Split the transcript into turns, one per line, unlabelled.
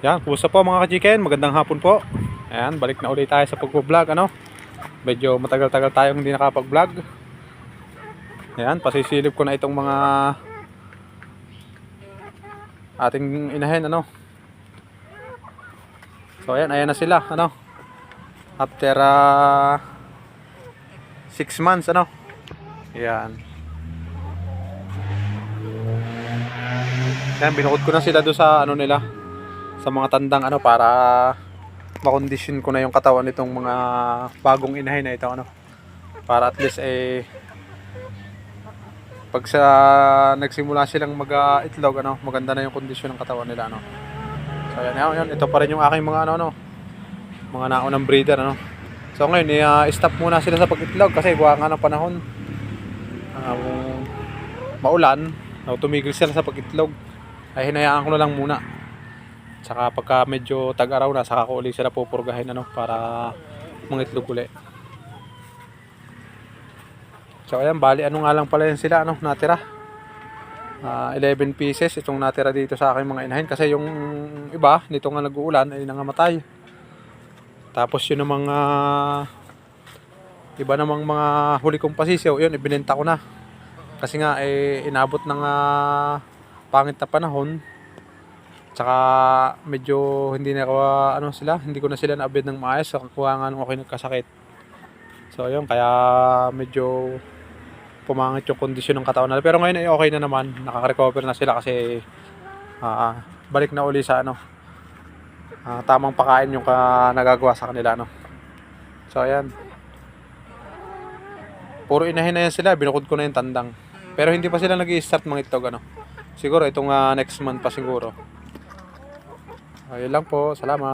Yan, kumusta po mga ka-chicken? Magandang hapon po. Ayan, balik na ulit tayo sa pag-vlog, ano. Medyo matagal-tagal tayong hindi nakapag-vlog. Ayan, pasisilip ko na itong mga ating inahin, ano. So ayan, ayan na sila, ano. After 6 months, ano. Ayan. Ayan, binukod ko na sila doon sa ano nila, sa mga tandang, ano, para makondisyon ko na yung katawan nitong mga bagong inahin na ito, ano, para at least pag sa nagsimula silang mag-itlog, ano, maganda na yung kondisyon ng katawan nila, ano. So ayan, ito pa rin yung aking mga mga naunang breeder, ano. So ngayon stop muna sila sa pag-itlog kasi gawa nga ng panahon maulan, tumigil sila sa pag-itlog, ay hinayaan ko na lang muna. Saka pagka medyo tag-araw na, saka ko ulit sila pupurgahin, ano, para mangitlog uli. So ayan, bali ano nga lang pala yan sila, ano, natira. 11 pieces itong natira dito sa aking mga inahin kasi yung iba nito nga nag-uulan ay nangamatay. Tapos yun ang mga iba namang mga huli kong pasisiyaw, yun ibinenta ko na. Kasi nga inabot ng pangit na panahon. Tsaka medyo hindi na hindi ko na sila naabid ng maayos sa kakuha nung ako'y nagkasakit. So ayun, kaya medyo pumangit yung kondisyon ng katawan nila. Pero ngayon ay okay na naman, nakaka-recover na sila kasi balik na uli sa tamang pakain yung nagagawa sa kanila, no. So ayan, puro inahin na yan sila, binukod ko na yung tandang. Pero hindi pa sila nag-i-start mga itlog, ano. Siguro itong next month pa siguro. Ayun lang po, salamat.